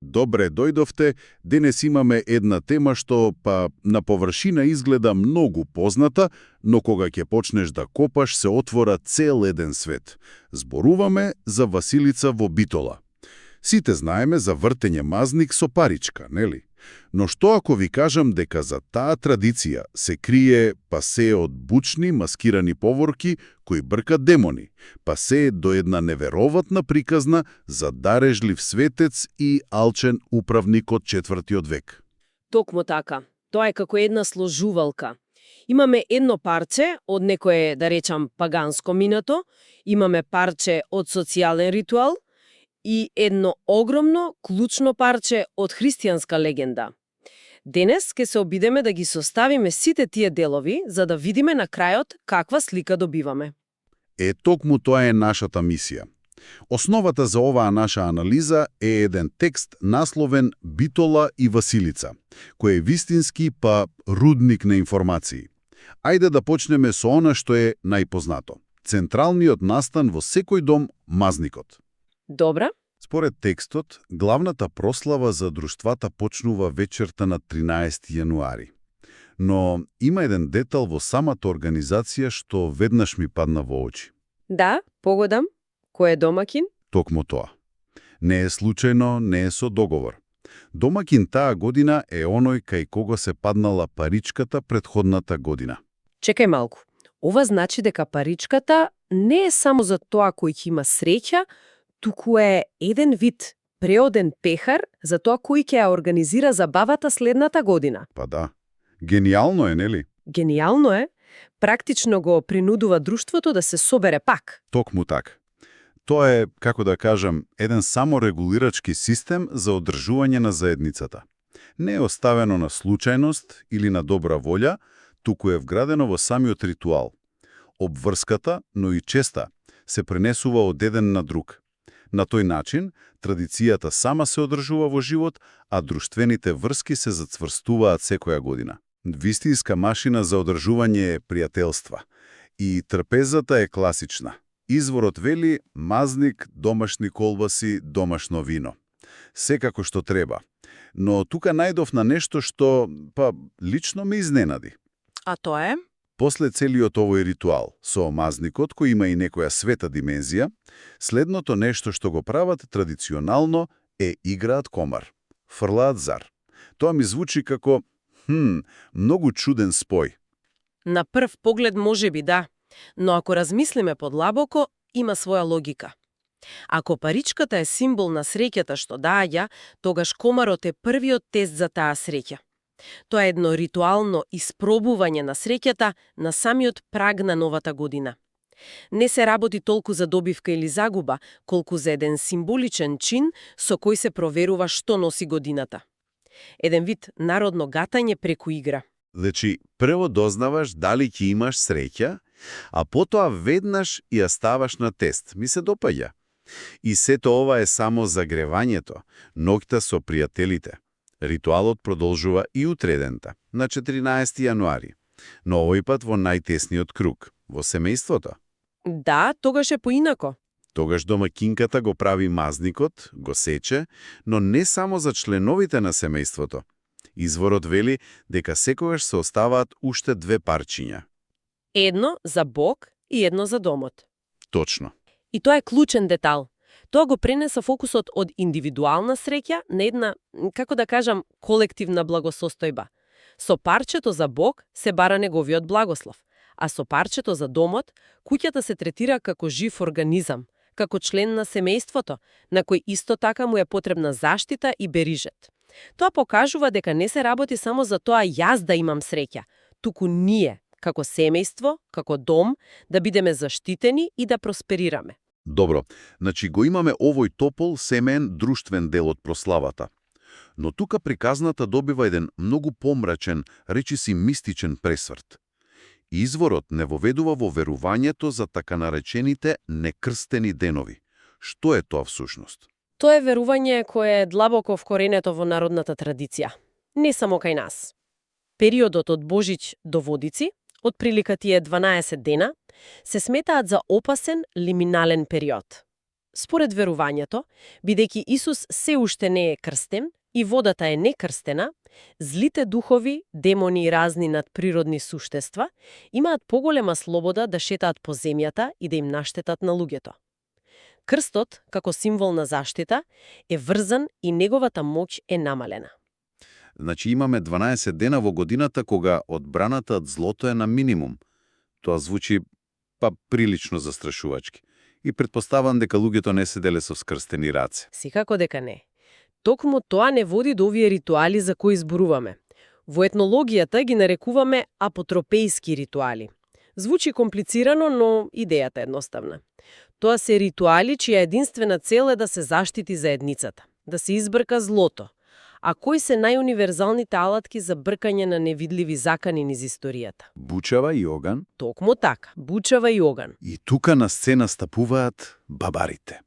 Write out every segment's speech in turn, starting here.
Добре дојдовте. Денес имаме една тема што на површина изгледа многу позната, но кога ќе почнеш да копаш се отвора цел еден свет. Зборуваме за Василица во Битола. Сите знаеме за вртење мазник со паричка, нели? Но што ако ви кажам дека за таа традиција се крие се од бучни, маскирани поворки кои бркат демони, се до една неверојатна приказна за дарежлив светец и алчен управник од 4 век? Токму така. Тоа е како една сложувалка. Имаме едно парче од некое, да речам, паганско минато, имаме парче од социјален ритуал и едно огромно, клучно парче од христијанска легенда. Денес ќе се обидеме да ги составиме сите тие делови, за да видиме на крајот каква слика добиваме. Токму тоа е нашата мисија. Основата за оваа наша анализа е еден текст насловен Битола и Василица, кој е вистински рудник на информации. Ајде да почнеме со она што е најпознато. Централниот настан во секој дом – мазникот. Добра. Според текстот, главната прослава за друштвата почнува вечерта на 13 јануари. Но има еден детал во самата организација што веднаш ми падна во очи. Да, погодам. Кој е домакин? Токму тоа. Не е случајно, не е со договор. Домакин таа година е оној кај кого се паднала паричката предходната година. Чекај малку. Ова значи дека паричката не е само за тоа кој ќе има среќа, туку е еден вид преоден пехар за тоа кој ќе ја организира забавата следната година. Да. Гениално е, нели? Гениално е. Практично го принудува друштвото да се собере пак. Токму така. Тоа е, како да кажам, еден саморегулирачки систем за одржување на заедницата. Не е оставено на случајност или на добра волја, туку е вградено во самиот ритуал. Обврската, но и честа, се пренесува од еден на друг. На тој начин, традицијата сама се одржува во живот, а друштвените врски се зацврстуваат секоја година. Вистинска машина за одржување е пријателства. И трпезата е класична. Изворот вели мазник, домашни колбаси, домашно вино. Секако што треба. Но тука најдов на нешто што, лично ме изненади. А тоа е? После целиот овој ритуал, со мазникот, кој има и некоја света димензија, следното нешто што го прават традиционално е играат комар. Фрлаат зар. Тоа ми звучи како, многу чуден спој. На прв поглед може би да, но ако размислиме подлабоко, има своја логика. Ако паричката е символ на среќата што даѓа, тогаш комарот е првиот тест за таа среќа. Тоа е едно ритуално испробување на среќата на самиот праг на новата година. Не се работи толку за добивка или загуба, колку за еден символичен чин со кој се проверува што носи годината. Еден вид народно гатање преку игра. Значи, прво дознаваш дали ќе имаш среќа, а потоа веднаш ја ставаш на тест. Ми се допаѓа. И сето ова е само загревањето, ноќта со пријателите. Ритуалот продолжува и утредента, на 14 јануари, но овој пат во најтесниот круг, во семејството. Да, тогаш е поинако. Тогаш домакинката го прави мазникот, го сече, но не само за членовите на семејството. Изворот вели дека секогаш се оставаат уште 2 парчиња. Едно за Бог и едно за домот. Точно. И тоа е клучен детал. Тоа го пренеса фокусот од индивидуална среќа на една, како да кажам, колективна благосостојба. Со парчето за Бог се бара неговиот благослов, а со парчето за домот, куќата се третира како жив организам, како член на семејството, на кој исто така му е потребна заштита и берижет. Тоа покажува дека не се работи само за тоа јас да имам среќа, туку ние, како семејство, како дом, да бидеме заштитени и да просперираме. Добро, значи го имаме овој топол, семеен, друштвен дел од прославата. Но тука приказната добива еден многу помрачен, речиси мистичен пресврт. Изворот не воведува во верувањето за така наречените некрстени денови. Што е тоа всушност? Тоа е верување кое е длабоко вкоренето во народната традиција. Не само кај нас. Периодот од Божич до Водици, од прилика тие 12 дена, се сметаат за опасен лиминален период. според верувањето, бидејќи Исус се уште не е крстен и водата е некрстена, злите духови, демони и разни надприродни суштества имаат поголема слобода да шетаат по земјата и да им наштетат на луѓето. Крстот, како символ на заштита, е врзан и неговата моќ е намалена. Значи имаме 12 дена во годината кога одбраната од злото е на минимум. Тоа звучи прилично застрашувачки. И предпоставам дека луѓето не седеле со скрстени раце. Секако дека не. Токму тоа не води до овие ритуали за кои зборуваме. Во етнологијата ги нарекуваме апотропејски ритуали. Звучи комплицирано, но идејата е едноставна. Тоа се ритуали чија единствена цел е да се заштити заедницата, да се избрка злото. А кои се најуниверзалните алатки за бркање на невидливи закани низ историјата? Бучава и оган. Токму така, бучава и оган. И тука на сцена стапуваат бабарите.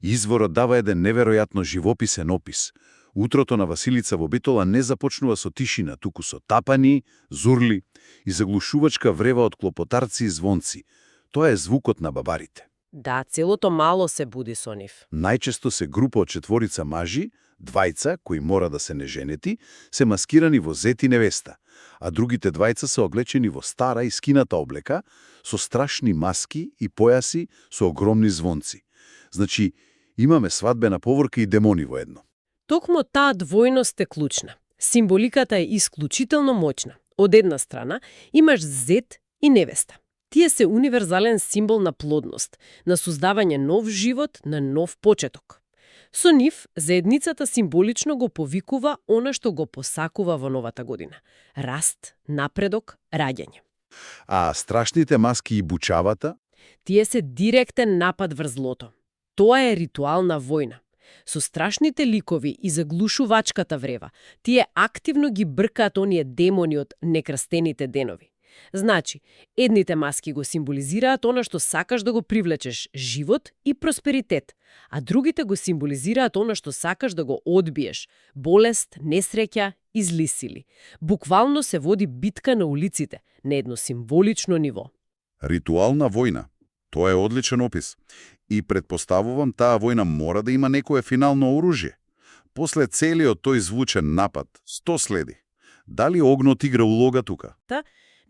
Изворот дава еден неверојатно живописен опис. Утрото на Василица во Битола не започнува со тишина, туку со тапани, зурли и заглушувачка врева од клопотарци и звонци. Тоа е звукот на бабарите. Да, целото мало се буди со нив. Најчесто се група од 4 мажи, 2 кои мора да се неженети, се маскирани во зет и невеста, а другите 2 се облечени во стара и скината облека, со страшни маски и појаси со огромни звонци. Значи, имаме свадбена поворка и демони во едно. Токму таа двојност е клучна. Символиката е исклучително моќна. Од една страна, имаш зет и невеста. Тие се универзален символ на плодност, на создавање нов живот, на нов почеток. Со нив, заедницата символично го повикува она што го посакува во новата година. Раст, напредок, раѓање. А страшните маски и бучавата? Тие се директен напад врз злото. Тоа е ритуална војна. Со страшните ликови и заглушувачката врева, тие активно ги бркаат оние демони од некрстените денови. Значи, едните маски го символизираат она што сакаш да го привлечеш – живот и просперитет, а другите го символизираат она што сакаш да го одбиеш – болест, несреќа и зли сили. Буквално се води битка на улиците, на едно символично ниво. Ритуална војна. Тоа е одличен опис. И предпоставувам таа војна мора да има некое финално оружје. После целиот тој звучен напад, 100 следи. Дали огнот игра улога тука?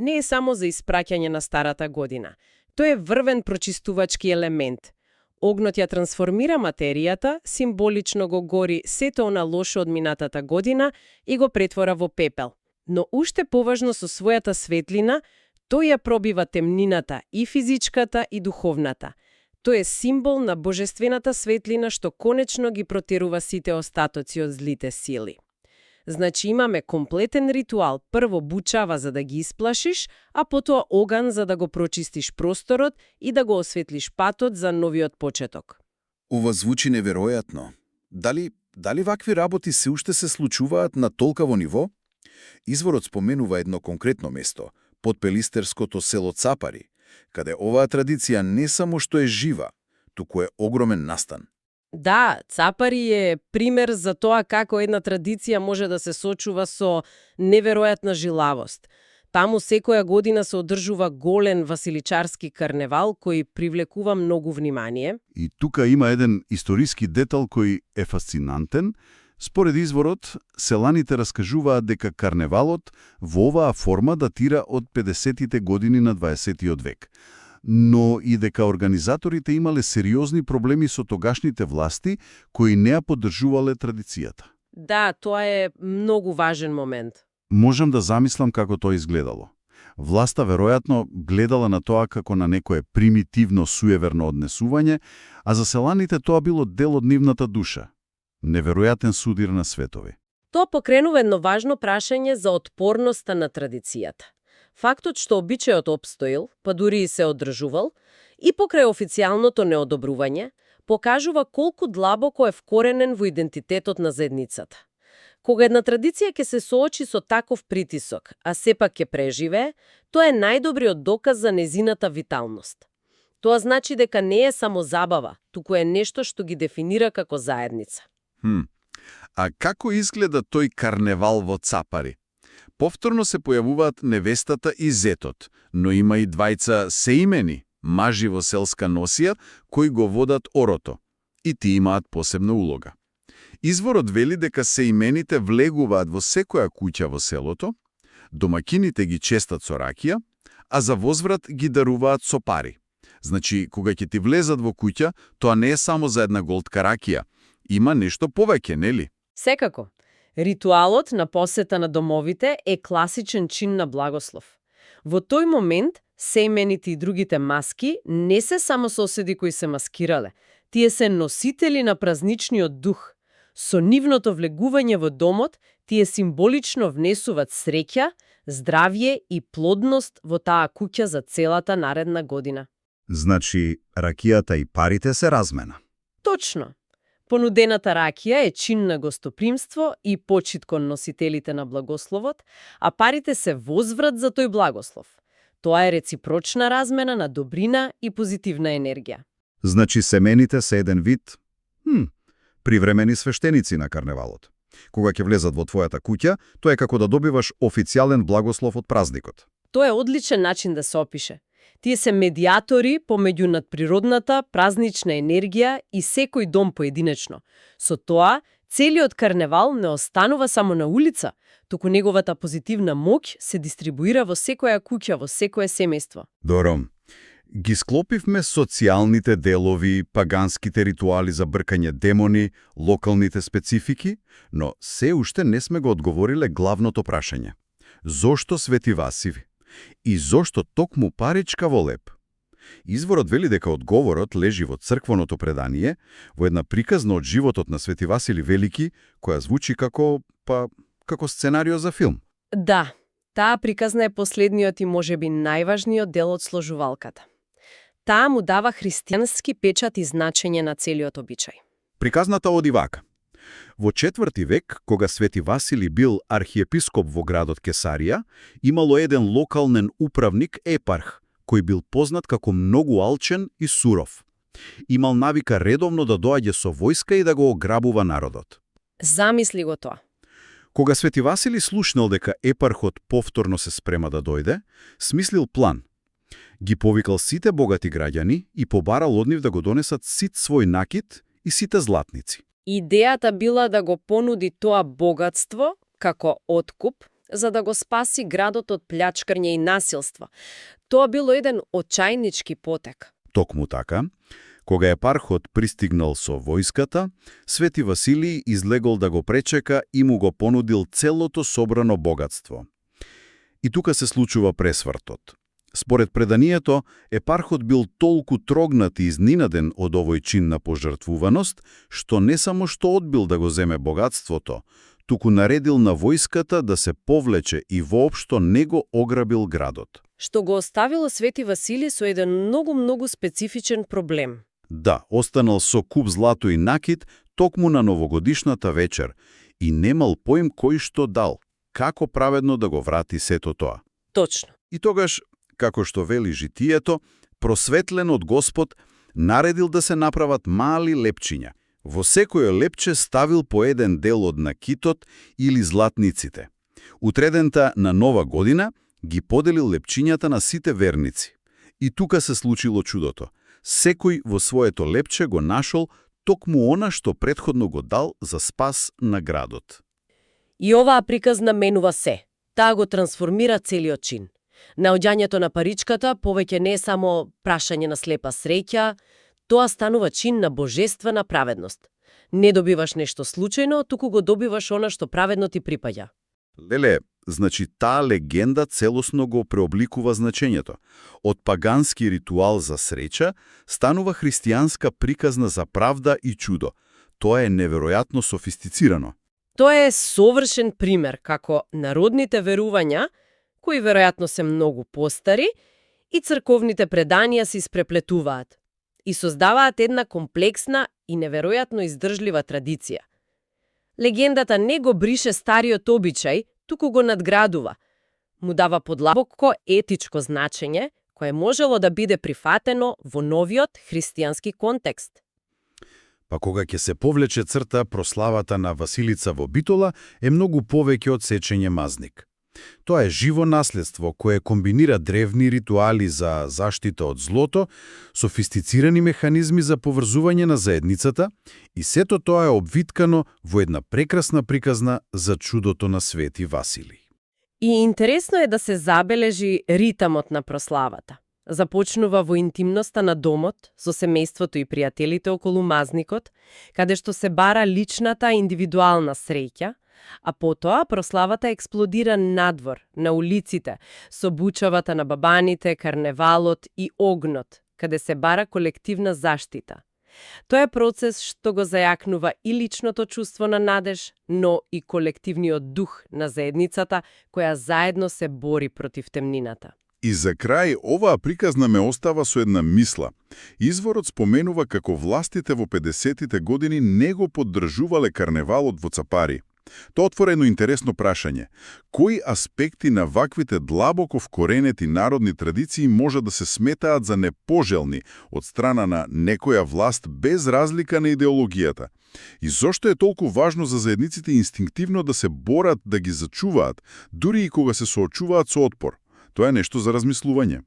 Не е само за испраќање на старата година. Тој е врвен прочистувачки елемент. Огнот ја трансформира материјата, символично го гори сето она лошо од минатата година и го претвора во пепел. Но уште поважно со својата светлина, тој ја пробива темнината и физичката и духовната. Тој е символ на божествената светлина што конечно ги протерува сите остатоци од злите сили. Значи имаме комплетен ритуал, прво бучава за да ги исплашиш, а потоа оган за да го прочистиш просторот и да го осветлиш патот за новиот почеток. Ова звучи неверојатно. Дали вакви работи се уште се случуваат на толкаво ниво? Изворот споменува едно конкретно место, подпелистерското село Цапари, каде оваа традиција не само што е жива, туку е огромен настан. Да, Цапари е пример за тоа како една традиција може да се сочува со неверојатна жилавост. Таму секоја година се одржува голен василичарски карневал кој привлекува многу внимание. И тука има еден историски детал кој е фасцинантен. Според изворот, селаните раскажуваат дека карневалот во оваа форма датира од 50-тите години на 20-тиот век. Но и дека организаторите имале сериозни проблеми со тогашните власти кои не ја поддржувале традицијата. Да, тоа е многу важен момент. Можам да замислам како тоа изгледало. Власта веројатно гледала на тоа како на некое примитивно суеверно однесување, а за селаните тоа било дел од нивната душа. Неверојатен судир на светови. Тоа покренува едно важно прашање за отпорноста на традицијата. Фактот што обичајот опстоил, па дури и се одржувал, и покрај официјалното неодобрување, покажува колку длабоко е вкоренен во идентитетот на заедницата. Кога една традиција ќе се соочи со таков притисок, а сепак ќе преживее, тоа е најдобриот доказ за незината виталност. Тоа значи дека не е само забава, туку е нешто што ги дефинира како заедница. А како изгледа тој карневал во Цапари? Повторно се појавуваат невестата и зетот, но има и 2 сеимени, мажи во селска носија, кои го водат орото. и тие имаат посебна улога. Изворот вели дека сеимените влегуваат во секоја куќа во селото, домакините ги честат со ракија, а за возврат ги даруваат со пари. Значи, кога ќе ти влезат во куќа, тоа не е само за една голтка ракија. Има нешто повеќе, нели? Секако. Ритуалот на посета на домовите е класичен чин на благослов. Во тој момент, сеимените и другите маски не се само соседи кои се маскирале. Тие се носители на празничниот дух. Со нивното влегување во домот, тие символично внесуваат среќа, здравје и плодност во таа куќа за целата наредна година. Значи, ракијата и парите се размена. Точно. Понудената ракија е чин на гостопримство и почит кон носителите на благословот, а парите се возврат за тој благослов. Тоа е реципрочна размена на добрина и позитивна енергија. Значи, семените се еден вид привремени свештеници на карневалот. Кога ќе влезат во твојата куќа, тоа е како да добиваш официјален благослов од празникот. Тоа е одличен начин да се опише. Тие се медиатори помеѓу надприродната, празнична енергија и секој дом поединечно. Со тоа, целиот карневал не останува само на улица, туку неговата позитивна моќ се дистрибуира во секоја куќа, во секое семејство. Добро. Ги склопивме социјалните делови, паганските ритуали за бркање демони, локалните специфики, но се уште не сме го одговориле главното прашање. Зошто Свети Васиви? И зошто токму паричка во леп? Изворот вели дека одговорот лежи во црквеното предание, во една приказна од животот на Свети Васили Велики, која звучи како сценарио за филм. Да, таа приказна е последниот и можеби најважниот дел од сложувалката. Таа му дава христијански печат и значење на целиот обичај. Приказната оди вака. Во 4 век, кога Свети Васили бил архиепископ во градот Кесарија, имало еден локален управник епарх, кој бил познат како многу алчен и суров. Имал навика редовно да доаѓа со војска и да го ограбува народот. Замисли го тоа. Кога Свети Васили слушнал дека епархот повторно се спрема да дојде, смислил план. Ги повикал сите богати граѓани и побарал од нив да го донесат сит свој накит и сите златници. Идејата била да го понуди тоа богатство како откуп, за да го спаси градот од плячкање и насилство. Тоа било еден очајнички потек. Токму така, кога епархот пристигнал со војската, Свети Василий излегол да го пречека и му го понудил целото собрано богатство. И тука се случува пресвртот. Според преданието, епархот бил толку трогнат и изнинаден од овој чин на пожртвуваност, што не само што одбил да го земе богатството, туку наредил на војската да се повлече и воопшто не го ограбил градот. Што го оставило Свети Василий со еден многу специфичен проблем. Да, останал со куп злато и накит токму на новогодишната вечер и немал поим кој што дал, како праведно да го врати сето тоа. Точно. И тогаш, како што вели житието, просветлен од Господ, наредил да се направат мали лепчиња. Во секој лепче ставил по еден дел од накитот или златниците. Утредента на Нова година ги поделил лепчињата на сите верници. И тука се случило чудото. Секој во своето лепче го нашол токму она што претходно го дал за спас на градот. И оваа приказна менува се. Таа го трансформира целиот чин. Наоѓањето на паричката повеќе не е само прашање на слепа среќа, тоа станува чин на божествена праведност. Не добиваш нешто случајно, туку го добиваш она што праведно ти припаѓа. Леле, значи таа легенда целосно го преобликува значењето. Од пагански ритуал за среќа станува христијанска приказна за правда и чудо. Тоа е неверојатно софистицирано. Тоа е совршен пример како народните верувања, кои веројатно се многу постари, и црковните преданија се испреплетуваат и создаваат една комплексна и неверојатно издржлива традиција. Легендата не го брише стариот обичај, туку го надградува. Му дава подлабоко етичко значење, кое можело да биде прифатено во новиот христијански контекст. Па кога ќе се повлече црта, прославата на Василица во Битола е многу повеќе од сечење мазник. Тоа е живо наследство кое комбинира древни ритуали за заштита од злото, софистицирани механизми за поврзување на заедницата и сето тоа е обвиткано во една прекрасна приказна за чудото на Свети Василий. И интересно е да се забележи ритамот на прославата. Започнува во интимноста на домот, со семејството и пријателите околу мазникот, каде што се бара личната индивидуална среќа, а потоа прославата експлодира надвор, на улиците, со бучавата на бабаните, карневалот и огнот, каде се бара колективна заштита. Тоа е процес што го зајакнува и личното чувство на надеж, но и колективниот дух на заедницата, која заедно се бори против темнината. И за крај, оваа приказна ме остава со една мисла. Изворот споменува како властите во 50-тите години не го поддржувале карневалот во Цапари. Тоа отвора едно интересно прашање. Кои аспекти на ваквите длабоко вкоренети народни традиции може да се сметаат за непожелни од страна на некоја власт без разлика на идеологијата? И зошто е толку важно за заедниците инстинктивно да се борат да ги зачуваат, дури и кога се соочуваат со отпор? Тоа е нешто за размислување.